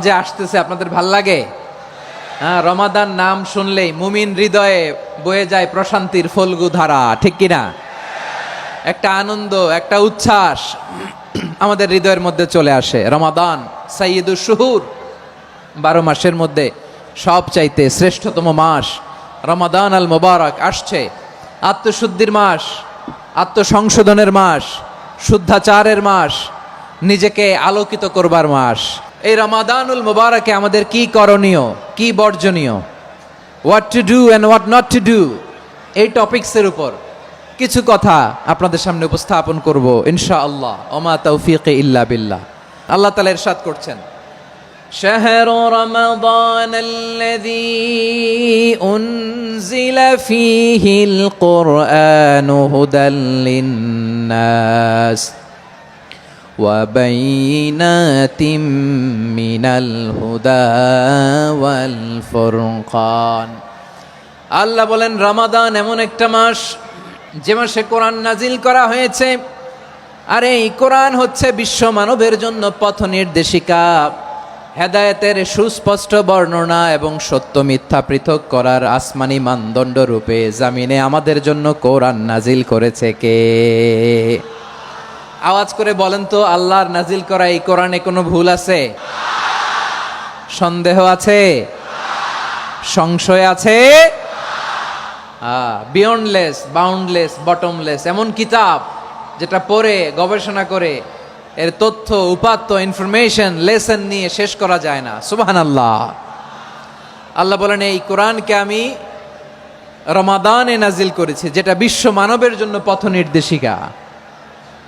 যে আসতেছে আপনাদের ভাল লাগে? হ্যাঁ, রমাদান নাম শুনলেই মুমিন হৃদয়ে বয়ে যায় প্রশান্তির ফল্গু ধারা, ঠিক কিনা? একটা আনন্দ, একটা উচ্ছ্বাস আমাদের হৃদয়ের মধ্যে চলে আসে। রমাদান সাইয়্যিদুশ শুহুর, 12 মাসের মধ্যে সবচাইতে শ্রেষ্ঠতম মাস রমাদান আল মুবারক আসছে। আত্মশুদ্ধির মাস, আত্মসংশোধনের মাস, শুদ্ধাচারের মাস, নিজেকে আলোকিত করবার মাস। এই রমাদানুল মুবারকে আমাদের কি করণীয়, কি বর্জনীয়, what to do and what not to do, এই টপিকসের উপর কিছু কথা আপনাদের সামনে উপস্থাপন করব ইনশাআল্লাহ। ওমা তাওফীকি ইল্লা বিল্লাহ। আল্লাহ তাআলা ইরশাদ করছেন, শাহরু রমাদানাল্লাযী উনজিলা ফীহিল কুরআনু হুদাল লিন্নাস ওয়া বাইনাতিম মিনাল হুদা ওয়াল ফুরকান। আল্লাহ বলেন, রমাদান এমন একটা মাস যে মাসে কোরআন নাজিল করা হয়েছে। আর এই কোরআন হচ্ছে বিশ্ব মানবের জন্য পথ নির্দেশিকা, হেদায়েতের সুস্পষ্ট বর্ণনা এবং সত্য মিথ্যা পৃথক করার আসমানি মানদণ্ড রূপে জামিনে আমাদের জন্য কোরআন নাজিল করেছে কে? আওয়াজ করে বলেন তো, আল্লাহর নাজিল করা এই কোরআনে কোনো ভুল আছে? সন্দেহ আছে? সংশয় আছে? বিয়ন্ডলেস, বাউন্ডলেস, বটমলেস, এমন কিতাব যেটা পড়ে গবেষণা করে এর তথ্য, উপাত্ত, ইনফরমেশন, লেসন নিয়ে শেষ করা যায় না। সুবহানাল্লাহ। আল্লাহ বলেন, এই কোরআনকে আমি রমাদানে নাজিল করেছি, যেটা বিশ্ব মানবের জন্য পথ নির্দেশিকা।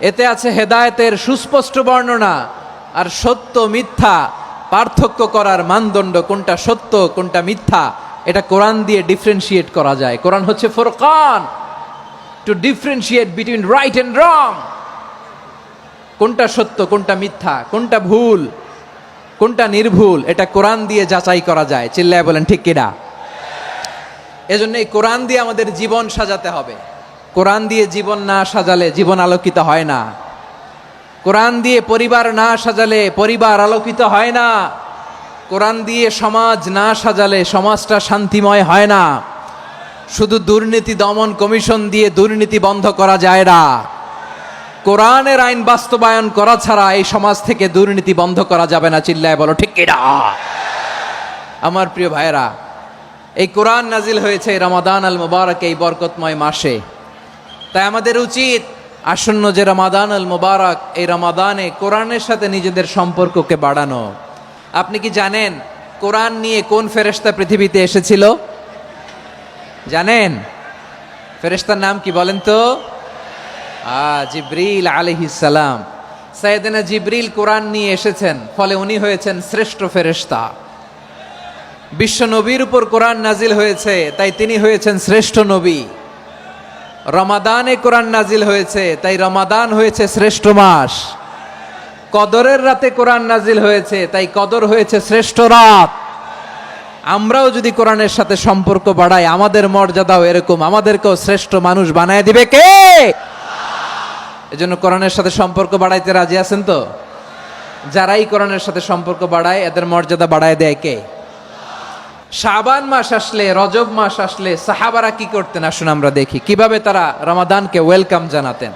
এতে আছে হেদায়েতের সুস্পষ্ট বর্ণনা আর সত্য মিথ্যা পার্থক্য করার মানদণ্ড, কোনটা সত্য কোনটা মিথ্যা এটা কোরআন দিয়ে ডিফারেন্সিয়েট করা যায়। কোরআন হচ্ছে ফুরকান, to differentiate between right and wrong. কোনটা সত্য কোনটা মিথ্যা, কোনটা ভুল কোনটা নির্ভুল, এটা কোরআন দিয়ে যাচাই করা যায়। চিল্লায় বলেন ঠিক কিনা? এজন্য এই কোরআন দিয়ে আমাদের জীবন সাজাতে হবে। কোরআন দিয়ে জীবন না সাজালে জীবন আলোকিত হয় না। কোরআন দিয়ে পরিবার না সাজালে পরিবার আলোকিত হয় না। কোরআন দিয়ে সমাজ না সাজালে সমাজটা শান্তিময় হয় না। শুধু দুর্নীতি দমন কমিশন দিয়ে দুর্নীতি বন্ধ করা যায় না। কোরআনের আইন বাস্তবায়ন করা ছাড়া এই সমাজ থেকে দুর্নীতি বন্ধ করা যাবে না। চিল্লায় বলো ঠিক কিনা? আমার প্রিয় ভাইয়েরা, এই কোরআন নাজিল হয়েছে রমাদান আল মুবারক, এই বরকতময় মাসে। তাই আমাদের উচিত আসন্ন যে রমাদান আল মুবারক, এই রমাদানে কোরআনের সাথে নিজেদের সম্পর্ককে বাড়ানো। আপনি কি জানেন কোরআন নিয়ে কোন ফেরেশতা পৃথিবীতে এসেছিল? জানেন? ফেরেশতার নাম কি বলেন তো? জিবরিল আলাইহিস সালাম। সাইয়েদনা জিবরিল কোরআন নিয়ে এসেছেন, ফলে উনি হয়েছেন শ্রেষ্ঠ ফেরেশতা। বিশ্ব নবীর উপর কোরআন নাজিল হয়েছে, তাই তিনি হয়েছেন শ্রেষ্ঠ নবী। রমাদানে কোরআন নাজিল হয়েছে, তাই রমাদান হয়েছে শ্রেষ্ঠ মাস। কদরের রাতে কোরআন নাজিল হয়েছে, তাই কদর হয়েছে শ্রেষ্ঠ রাত। আমরাও যদি কোরআনের সাথে সম্পর্ক বাড়াই, আমাদের মর্যাদাও এরকম, আমাদেরকেও শ্রেষ্ঠ মানুষ বানায় দিবে কে? এজন্য কোরআনের সাথে সম্পর্ক বাড়াইতে রাজি আছেন তো? যারাই কোরআনের সাথে সম্পর্ক বাড়ায় এদের মর্যাদা বাড়ায় দেয় কে? শাবান মাস আসলে, রজব মাস আসলে সাহাবারা কি করতেন আসুন আমরা দেখি কিভাবে তারা রমাদানকে ওয়েলকাম জানাতেন।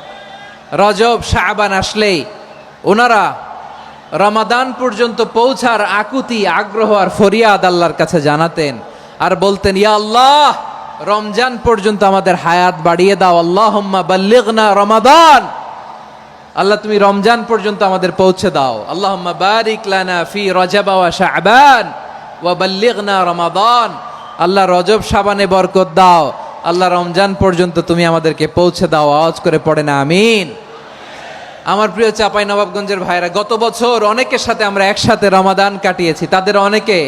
রজব শাবান আসলেই ওনারা রমাদান পর্যন্ত পৌঁছার আকুতি, আগ্রহ আর ফরিয়াদ আল্লাহর কাছে জানাতেন আর বলতেন, ইয়া আল্লাহ, রমজান পর্যন্ত আমাদের হায়াত বাড়িয়ে দাও। আল্লাহুম্মা বাল্লিগনা রমাদান, আল্লাহ তুমি রমজান পর্যন্ত আমাদের পৌঁছে দাও। আল্লাহুম্মা বারিক লানা ফি রজব ওয়া শাবান ওয়া বাল্লিগনা রমাদান, আল্লাহ রজব শাবানে বরকত দাও, আল্লাহ রমজান পর্যন্ত তুমি আমাদেরকে পৌঁছে দাও। আওয়াজ করে পড়ে না আমিন। আমার প্রিয় চাপাই নবাবগঞ্জের ভাইরা, গত বছর অনেকের সাথে আমরা একসাথে রমাদান কাটিয়েছি, তাদের অনেকে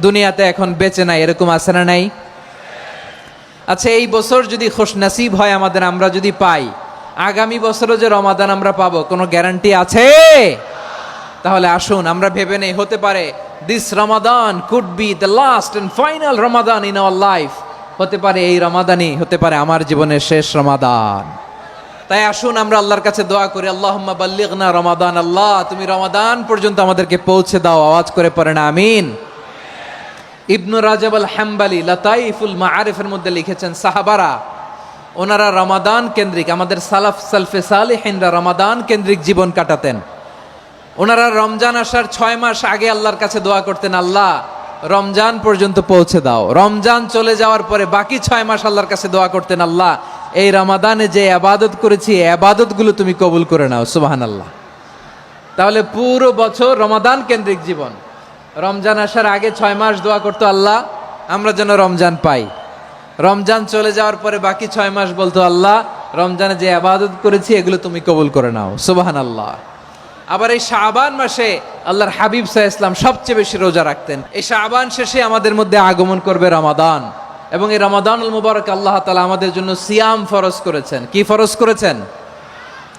দুনিয়াতে এখন বেঁচে নাই, এরকম আছে না নাই? আচ্ছা, এই বছর যদি খুশনসিব হয় আমাদের, আমরা যদি পাই, আগামী বছরও যে রমাদান আমরা পাবো কোনো গ্যারান্টি আছে? তাহলে আসুন আমরা ভেবে নেই, হতে পারে this Ramadan could be the last and final Ramadan in our life. হতে পারে এই রমাদানই হতে পারে আমার জীবনের শেষ রমাদান। তাই আসুন আমরা আল্লাহর কাছে দোয়া করি, আল্লাহুম্মা বাল্লিগনা রমাদান, আল্লাহ তুমি রমাদান পর্যন্ত আমাদেরকে পৌঁছে দাও। আওয়াজ করে পড়েন আমিন। ইবনু রাজাব আল হাম্বালি লাতাইফুল মাআরিফের মধ্যে লিখেছেন, সাহাবারা ওনারা রমাদান কেন্দ্রিক, আমাদের সালফে সালিহিনরা রমাদান কেন্দ্রিক জীবন কাটাতেন। ওনারা রমজান আসার 6 মাস আগে আল্লাহর কাছে দোয়া করতেন, আল্লাহ রমজান পর্যন্ত পৌঁছে দাও। রমজান চলে যাওয়ার পরে বাকি 6 মাস আল্লাহর কাছে দোয়া করতেন, আল্লাহ এই রমাদানে যে ইবাদত করেছি ইবাদতগুলো তুমি কবুল করে নাও। সুবহানাল্লাহ। তাহলে পুরো বছর রমাদান কেন্দ্রিক জীবন। রমজান আসার আগে 6 মাস দোয়া করতো, আল্লাহ আমরা যেন রমজান পাই। রমজান চলে যাওয়ার পরে বাকি 6 মাস বলতো, আল্লাহ রমজানে যে ইবাদত করেছি এগুলো তুমি কবুল করে নাও। সুবহানাল্লাহ। আবার এই শাবান মাসে আল্লাহর হাবিব সাল্লাল্লাহু আলাইহি ওয়াসাল্লাম সবচেয়ে বেশি রোজা রাখতেন। এই শাবান শেষে আমাদের মধ্যে আগমন করবে রমাদান, এবং এই রমাদানুল মুবারক আল্লাহ তাআলা আমাদের জন্য সিয়াম ফরজ করেছেন। কি ফরজ করেছেন?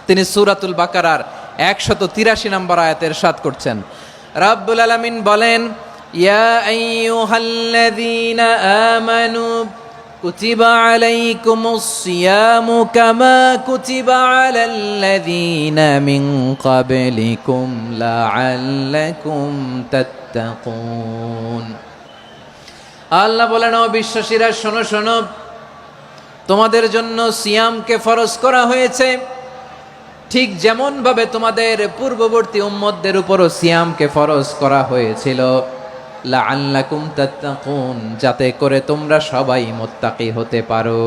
তিনি সূরাতুল বাকারার 183 নম্বর আয়াতে ইরশাদ করছেন, রাব্বুল আলামিন বলেন, ইয়া আইয়ুহাল্লাযীনা আমানু কুতিবা আলাইকুমুস সিয়ামু কামা কুতিবা আলাল্লাযীনা মিন ক্বাবলিকুম লাআল্লাকুম তাত্তাকুন। আল্লাহ বলেন, ও বিশ্বাসীরা শোনো শোনো, তোমাদের জন্য সিয়ামকে ফরজ করা হয়েছে, ঠিক যেমন ভাবে তোমাদের পূর্ববর্তী উম্মতদের উপরও সিয়ামকে ফরজ করা হয়েছিল, লাআল্লাকুম তাত্তাকুন, যাতে করে তোমরা সবাই মুত্তাকি হতে পারো।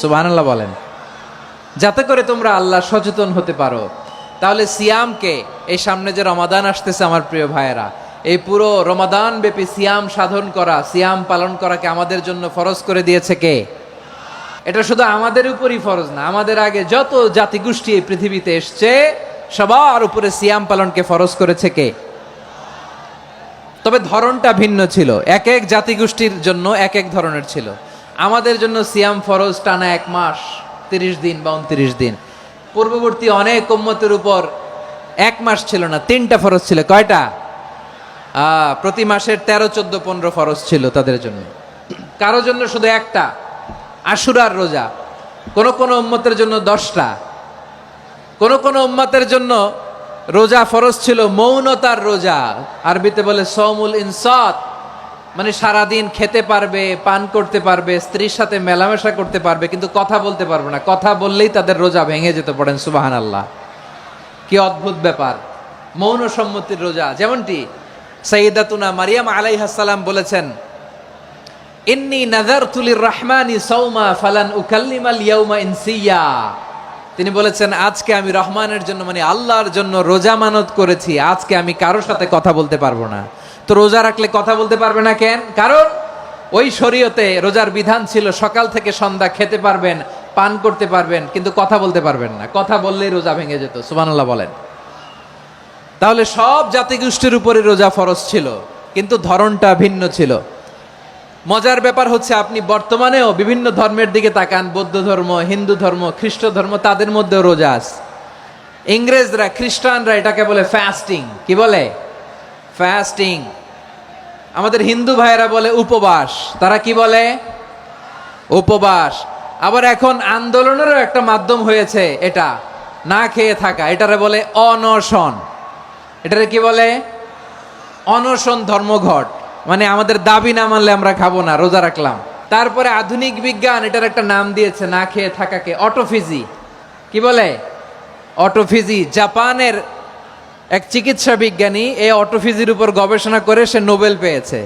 সুবহানাল্লাহ বলেন, যাতে করে তোমরা আল্লাহ সচেতন হতে পারো। তাহলে সিয়ামকে, এই সামনে যে রমাদান আসতেছে আমার প্রিয় ভাইয়েরা, এই পুরো রমাদান ব্যাপী সিয়াম সাধন করা, সিয়াম পালন করাকে আমাদের জন্য ফরজ করে দিয়েছে কে? এটা শুধু আমাদের উপরই ফরজ না, আমাদের আগে যত জাতিগোষ্ঠী এই পৃথিবীতে এসছে সবার উপরে সিয়াম পালনকে ফরজ করেছে কে? তবে ধরনটা ভিন্ন ছিল, এক এক জাতিগোষ্ঠীর জন্য এক এক ধরনের ছিল। আমাদের জন্য সিয়াম ফরজ টানা 1 মাস 30 দিন বা 29 দিন। পূর্ববর্তী অনেক উম্মতের উপর 1 মাস ছিল না, 3টা ফরজ ছিল। কয়টা? প্রতি মাসের 13, 14, 15 ফরজ ছিল তাদের জন্য। কারো জন্য শুধু একটা, আশুরার রোজা। কোন কোন উম্মতের জন্য 10টা। কোন কোন উম্মতের জন্য রোজা ফরজ ছিল মৌনতার রোজা, আরবিতে বলে সৌমুল ইনসাত, মানে সারাদিন খেতে পারবে, পান করতে পারবে, স্ত্রীর সাথে মেলামেশা করতে পারবে, কিন্তু কথা বলতে পারবে না। কথা বললেই তাদের রোজা ভেঙে যেতে। পড়েন সুবহানাল্লাহ। কি অদ্ভুত ব্যাপার, মৌন সম্মতির রোজা। যেমনটি সাইয়্যিদাতুনা মারিয়াম আলাইহাস সালাম বলেছেন, ইন্নী নাযারতু লির-রাহমানি সাওমা ফালান উকাল্লিমাল ইয়াওমা ইনসিয়া। তিনি বলেছেন, আজকে আমি রহমানের জন্য, মানে আল্লাহর জন্য রোজা মানত করেছি, আজকে আমি কারোর সাথে কথা বলতে পারবো না। তো রোজা রাখলে কথা বলতে পারবে না কেন? কারণ ওই শরীয়তে রোজার বিধান ছিল সকাল থেকে সন্ধ্যা খেতে পারবেন, পান করতে পারবেন, কিন্তু কথা বলতে পারবেন না। কথা বললেই রোজা ভেঙে যেত। সুবহানাল্লাহ বলেন। তাহলে সব জাতিগোষ্ঠীর উপরে রোজা ফরজ ছিল, কিন্তু ধরনটা ভিন্ন ছিল। মজার ব্যাপার হচ্ছে, আপনি বর্তমানেও বিভিন্ন ধর্মের দিকে তাকান, বৌদ্ধ ধর্ম, হিন্দু ধর্ম, খ্রিস্ট ধর্ম, তাদের মধ্যেও রোজা আছে। ইংরেজরা, খ্রিস্টানরা এটাকে বলে ফাস্টিং। কি বলে? ফাস্টিং। আমাদের হিন্দু ভাইয়েরা বলে উপবাস। তারা কি বলে? উপবাস। আবার এখন আন্দোলনেরও একটা মাধ্যম হয়েছে এটা, না খেয়ে থাকা। এটারে বলে অনশন। এটারে কি বলে? অনশন ধর্মঘট। মানে আমাদের দাবি না মানলে আমরা খাবো না, রোজা রাখলাম। তারপরে আধুনিক বিজ্ঞান এটার একটা নাম দিয়েছে না খেয়ে থাকাকে, অটোফিজি। কি বলে? অটোফিজি। জাপানের এক চিকিৎসা বিজ্ঞানী এই অটোফিজির উপর গবেষণা করে সে নোবেল পেয়েছে।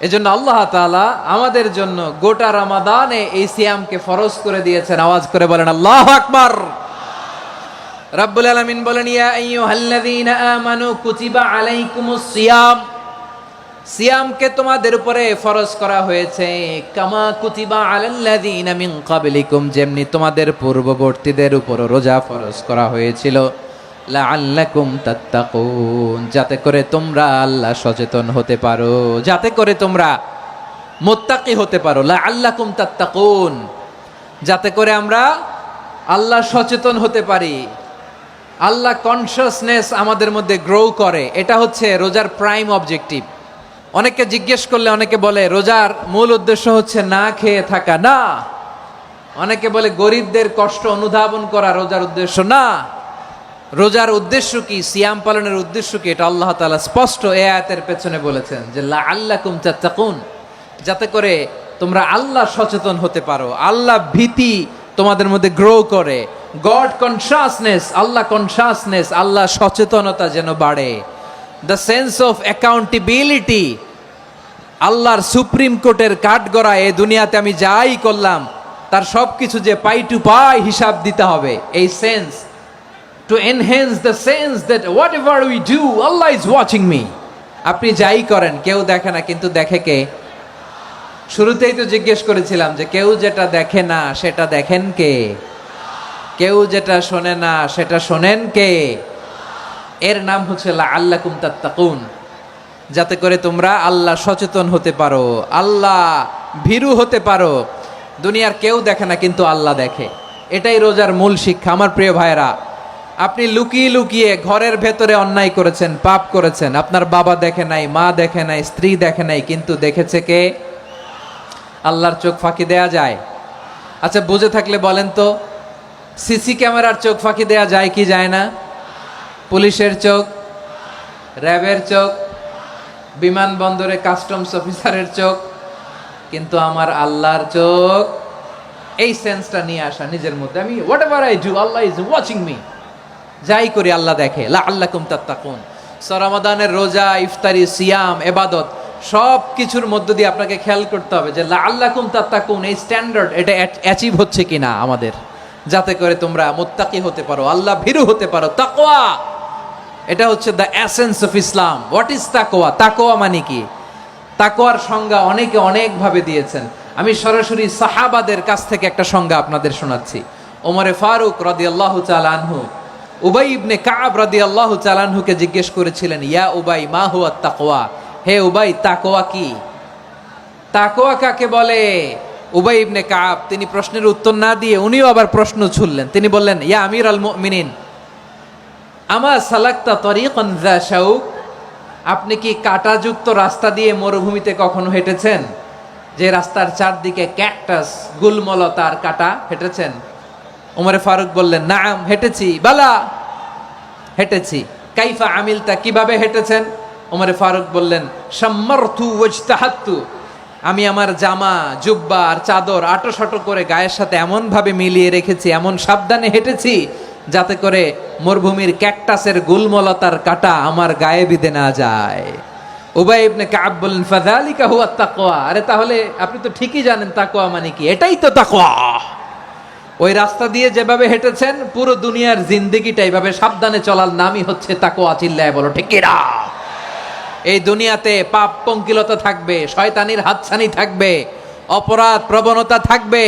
এজন্য আল্লাহ তাআলা আমাদের জন্য গোটা রমাদানে এই সিয়ামকে ফরজ করে দিয়েছেন। আওয়াজ করে বলেন আল্লাহু আকবার। রাব্বুল আলামিন বলেন, ইয়া আইয়ুহাল্লাযীনা আমানু কুতিবা আলাইকুমুস সিয়াম, সিয়ামকে তোমাদের উপরে ফরজ করা হয়েছে, কামা কুতিবা আলাল্লাযীনা মিন ক্বাবলিকুম, যেমনি তোমাদের পূর্ববর্তীদের উপর রোজা ফরজ করা হয়েছিল, লাআল্লাকুম তাত্তাকুন, যাতে করে তোমরা আল্লাহ সচেতন হতে পারো, যাতে করে তোমরা মুত্তাকি হতে পারো। লাআল্লাকুম তাত্তাকুন, যাতে করে আমরা আল্লাহ সচেতন হতে পারি, আল্লাহ কনসিয়াসনেস আমাদের মধ্যে গ্রো করে। এটা হচ্ছে রোজার প্রাইম অবজেক্টিভ। অনেকে জিজ্ঞেস করলে অনেকে বলে রোজার মূল উদ্দেশ্য হচ্ছে না খেয়ে থাকা। না, অনেকে বলে গরিবদের কষ্ট অনুধাবন করা রোজার উদ্দেশ্য। না, রোজার উদ্দেশ্য কি, সিয়াম পালনের উদ্দেশ্য কি, এটা আল্লাহ তাআলা স্পষ্ট এই আয়াতের পেছনে বলেছেন যে লাআল্লাকুম তাত্তাকুন, যাতে করে তোমরা আল্লাহ সচেতন হতে পারো, আল্লাহ ভীতি তোমাদের মধ্যে গ্রো করে, গড কনসাসনেস, আল্লাহ কনসাসনেস, আল্লাহ সচেতনতা যেন বাড়ে, দ্য সেন্স অফ অ্যাকাউন্টেবিলিটি, আল্লাহর সুপ্রিম কোর্টের কাঠগড়া এই দুনিয়াতে আমি যাই করলাম তার সব কিছু যে পাই টু পাই হিসাব দিতে হবে, এই sense, to enhance the sense that whatever we do, Allah is watching me. আপনি যাই করেন কেউ দেখে না, কিন্তু দেখে কে? শুরুতেই তো জিজ্ঞেস করেছিলাম যে কেউ যেটা দেখে না সেটা দেখেন কে? কেউ যেটা শোনে না সেটা শোনেন কে? এর নাম হচ্ছে লাআল্লাকুম তাত্তাকুন, যাতে করে তোমরা আল্লাহ সচেতন হতে পারো, আল্লাহ ভীরু হতে পারো। দুনিয়ার কেউ দেখে না, কিন্তু আল্লাহ দেখে। এটাই রোজার মূল শিক্ষা। আমার প্রিয় ভাইরা, আপনি লুকিয়ে লুকিয়ে ঘরের ভেতরে অন্যায় করেছেন, পাপ করেছেন, আপনার বাবা দেখে নাই, মা দেখে নাই, স্ত্রী দেখে নাই, কিন্তু দেখেছে কে? আল্লাহর চোখ ফাঁকি দেয়া যায়? আচ্ছা, বুঝে থাকলে বলেন তো, সিসি ক্যামেরার চোখ ফাঁকি দেয়া যায় কি যায় না? পুলিশের চোখ, র্যাবের চোখ, বিমানবন্দরে কাস্টমস অফিসারের চোখ, কিন্তু আমার আল্লাহর চোখ। এই সেন্সটা নিয়ে আসা নিজের মধ্যে, আমি what ever I do Allah is watching me, যাই করি আল্লাহ দেখে। লাআল্লাকুম তাত্তাকুন। রমাদানের রোজা, ইফতারি, সিয়াম, ইবাদত সব কিছুর মধ্য দিয়ে আপনাকে খেয়াল করতে হবে যে লাআল্লাকুম তাত্তাকুন এই স্ট্যান্ডার্ড এটা অ্যাচিভ হচ্ছে কিনা আমাদের, যাতে করে তোমরা মুত্তাকি হতে পারো, আল্লাহ ভীরু হতে পারো। তাকওয়া, এটা হচ্ছে the essence of Islam. What is তাকওয়া? তাকওয়া মানে কি? তাকওয়ার সংজ্ঞা অনেকে অনেকভাবে দিয়েছেন। আমি সরাসরি সাহাবাদের কাছ থেকে একটা সংজ্ঞা আপনাদের শোনাচ্ছি। ওমরে ফারুক রাদিয়াল্লাহু তাআলা আনহু উবাই ইবনে কাব রাদিয়াল্লাহু তাআলা আনহুকে জিজ্ঞেস করেছিলেন, ইয়া উবাই মা হুয়া তাকওয়া, হে উবাই তাকওয়া কি? তাকওয়া কাকে বলে? উবাই ইবনে কাব তিনি প্রশ্নের উত্তর না দিয়ে উনিও আবার প্রশ্ন ছুড়লেন। তিনি বললেন, ইয়া আমির আল মুমিনিন আমা সালাকতা তরিকান যা শাউক, আপনি কি কাঁটাযুক্ত রাস্তা দিয়ে মরুভূমিতে কখনো হেঁটেছেন? যে রাস্তার চারদিকে ক্যাকটাস, গুলমলতার কাঁটা, হেঁটেছেন? ওমরে ফারুক বললেন, নাম হেঁটেছি। বালা, হেঁটেছি। কাইফা আমিলতা, কিভাবে হেঁটেছেন? ওমরে ফারুক বললেন, শাম্মারতু ওয়াজতাহাতু, আমি আমার জামা, জুব্বা আর চাদর আটোসাটো করে গায়ের সাথে এমন ভাবে মিলিয়ে রেখেছি, এমন সাবধানে হেঁটেছি যাতে করে মরুভূমির ক্যাকটাসের গুলমলতার কাঁটা আমার গায়ে বিঁধে না যায়। উবাই ইবনে কাব বললেন, ফাযালিকা হুয়া তাকওয়া, আরে তাহলে আপনি তো ঠিকই জানেন তাকওয়া মানে কি, এটাই তো তাকওয়া। ওই রাস্তা দিয়ে যেভাবে হেঁটেছেন পুরো দুনিয়ার জিন্দেগিটা এইভাবে সাবধানে চলার নামই হচ্ছে তাকওয়া। চিল্লায় বলো ঠিক কিনা? এই দুনিয়াতে পাপ পঙ্কিলতা থাকবে, শয়তানির হাতছানি থাকবে, অপরাধ প্রবণতা থাকবে,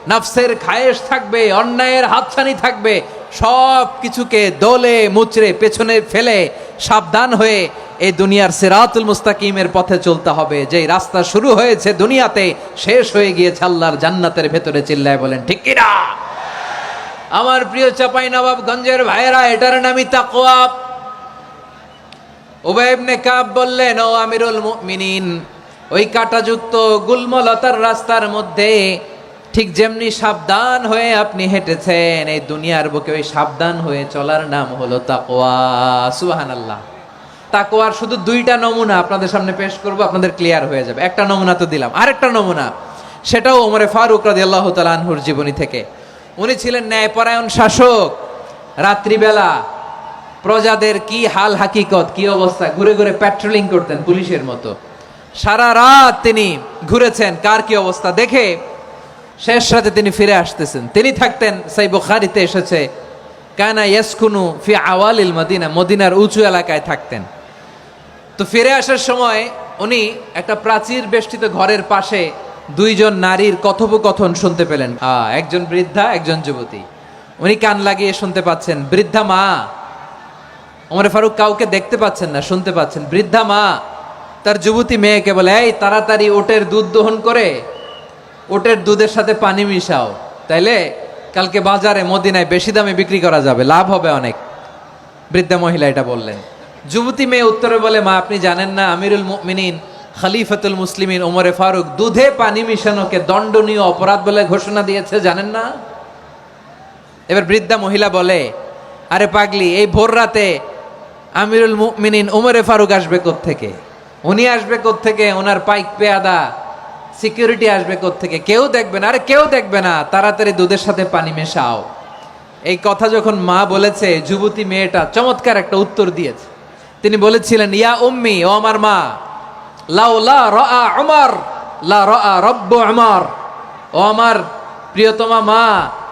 নফসের খায়েশ থাকবে, অন্যায়ের হাতছানি থাকবে, সব কিছুকে দোলে মুচড়ে পেছনে ফেলে সাবধান হয়ে এই দুনিয়ার সিরাতুল মুস্তাকিমের পথে চলতে হবে। যেই রাস্তা শুরু হয়েছে দুনিয়াতে, শেষ হয়ে গিয়েছে আল্লাহর জান্নাতের ভেতরে। চিল্লায় বলেন ঠিক কিনা? আমার প্রিয় চাঁপাইনবাবগঞ্জের ভাইয়েরা, এটার নামই তাকওয়া। উবাই ইবনে কাব বললেন, ও আমিরুল মুমিনিন, ওই কাঁটাযুক্ত গুলমলতার রাস্তার মধ্যে ঠিক যেমনি সাবধান হয়ে আপনি হেঁটেছেন, এই দুনিয়ার বুকে ওই সাবধান হয়ে চলার নাম হলো তাকওয়া। সুবহানাল্লাহ। তাকওয়ার শুধু দুইটা নমুনা আপনাদের সামনে পেশ করব, আপনাদের ক্লিয়ার হয়ে যাবে। একটা নমুনা তো দিলাম, আরেকটা নমুনা, সেটাও ওমরে ফারুক রাদিয়াল্লাহু তাআলা আনহুর জীবনী থেকে। উনি ছিলেন ন্যায়পরায়ণ শাসক। রাত্রিবেলা প্রজাদের কি হাল হাকিকত, কি অবস্থা, ঘুরে ঘুরে প্যাট্রোলিং করতেন পুলিশের মতো। সারা রাত তিনি ঘুরেছেন কার কি অবস্থা দেখে, শেষ রাতে তিনি ফিরে আসতেছেন। তিনি থাকতেন, সহিহ বুখারীতে এসেছে, কানা ইয়াসকুনু ফি আওয়ালিল মদিনা, মদিনার উঁচু এলাকায় থাকতেন। তো ফিরে আসার সময় উনি একটা প্রাচীর বেষ্টিত ঘরের পাশে দুইজন নারীর কথোপকথন শুনতে পেলেন। একজন বৃদ্ধা, একজন যুবতী। উনি কান লাগিয়ে শুনতে পাচ্ছেন। বৃদ্ধা মা, ওমরে ফারুক কাউকে দেখতে পাচ্ছেন না, শুনতে পাচ্ছেন। বৃদ্ধা মা তার যুবতী মেয়েকে বলে, এই তাড়াতাড়ি ওটের দুধ দহন করে ওটের দুধের সাথে পানি মিশাও, তাইলে কালকে বাজারে মদিনায় বেশি দামে বিক্রি করা যাবে, লাভ হবে অনেক। বৃদ্ধা মহিলা এটা বললেন। যুবতী মেয়ে উত্তরে বলে, মা আপনি জানেন না আমিরুল মুমিনিন খলিফাতুল মুসলিমিন ওমরে ফারুক দুধে পানি মিশানোকে দণ্ডনীয় অপরাধ বলে ঘোষণা দিয়েছে, জানেন না? এবার বৃদ্ধা মহিলা বলে, আরে পাগলি, এই ভোর রাতে আমিরুল মুমিনিন ওমরে ফারুক আসবে কোত্থেকে? উনি আসবে কোত্থেকে? ওনার পাইক পেয়াদা সিকিউরিটি আসবে কোত্থেকে? কেউ দেখবে না। আরে কেউ দেখবে না, তাড়াতাড়ি দুধের সাথে পানি মেশাও। এই কথা যখন মা বলেছে, যুবতী মেয়েটা চমৎকার একটা উত্তর দিয়েছে। তিনি বলেছিলেন, ইয়া উম্মি, ও আমার মা, লাউলা রাআ উমর লা রাআ রব্বু উমর। ও আমার প্রিয়তমা মা,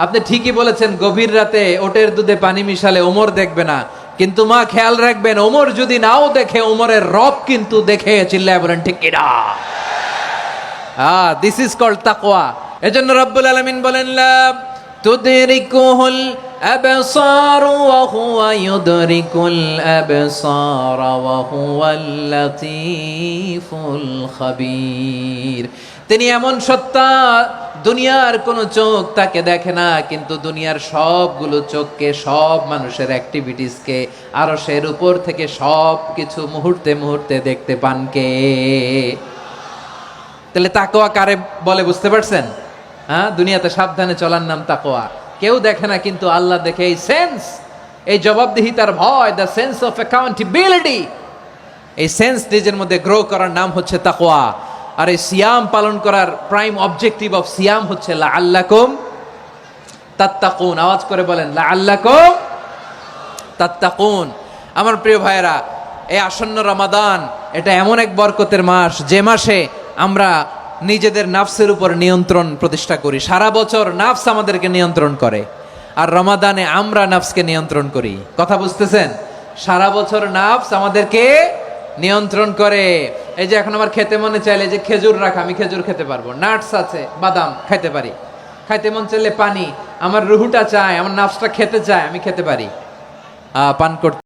আপনি ঠিকই বলেছেন, গভীর রাতে ওটের দুধে পানি মিশালে ওমর দেখবে না, কিন্তু মা খেয়াল রাখবেন, ওমর যদি নাও দেখে, ওমরের রব কিন্তু দেখে। চিল্লায় বলেন ঠিক কিনা? দিস ইজ কল্ড তাকওয়া। এজন্য রব্বুল আলামিন বলেন, লা তুদরিকুহুল আবসার ওয়া হুয়া ইউদরিকুল আবসার ওয়া হুয়াল লাতীফুল খাবীর। তিনি এমন সত্তা, দুনিয়ার কোনো চোখ তাকে দেখে না, কিন্তু দুনিয়ার সবগুলো চোখকে, সব মানুষের অ্যাক্টিভিটিসকে, আরশের উপর থেকে সব কিছু মুহূর্তে মুহূর্তে দেখতে পান কে? তাহলে তাকওয়া কারে বলে বুঝতে পারছেন? হ্যাঁ, দুনিয়াতে সাবধানে চলার নাম তাকওয়া। কেউ দেখে না, কিন্তু আল্লাহ দেখে। এই সেন্স, এই জবাবদিহিতার ভয়, দ্য সেন্স অফ অ্যাকাউন্টেবিলিটি, এই সেন্স নিজের মধ্যে গ্রো করার নাম হচ্ছে তাকওয়া। আর এই সিয়াম পালন করার প্রাইম অবজেক্টিভ অফ সিয়াম হচ্ছে লাআল্লাকুম তাত্তাকুন। আওয়াজ করে বলেন, লাআল্লাকুম তাত্তাকুন। আমার প্রিয় ভাইয়েরা, এই আসন্ন রমাদান, এটা এমন এক বরকতের মাস, যে মাসে আমরা নিজেদের নাফসের উপর নিয়ন্ত্রণ প্রতিষ্ঠা করি। সারা বছর নাফস আমাদেরকে নিয়ন্ত্রণ করে, আর রমাদানে আমরা নাফসকে নিয়ন্ত্রণ করি। কথা বুঝতেছেন? সারা বছর নাফস আমাদেরকে নিয়ন্ত্রণ করে। এই যে এখন আমার খেতে মনে চাইলে, যে খেজুর রাখা, আমি খেজুর খেতে পারবো, নাটস আছে, বাদাম খাইতে পারি। খাইতে মন চাইলে পানি, আমার রুহুটা চায়, আমার নাফসটা খেতে চায়, আমি খেতে পারি, পান করতে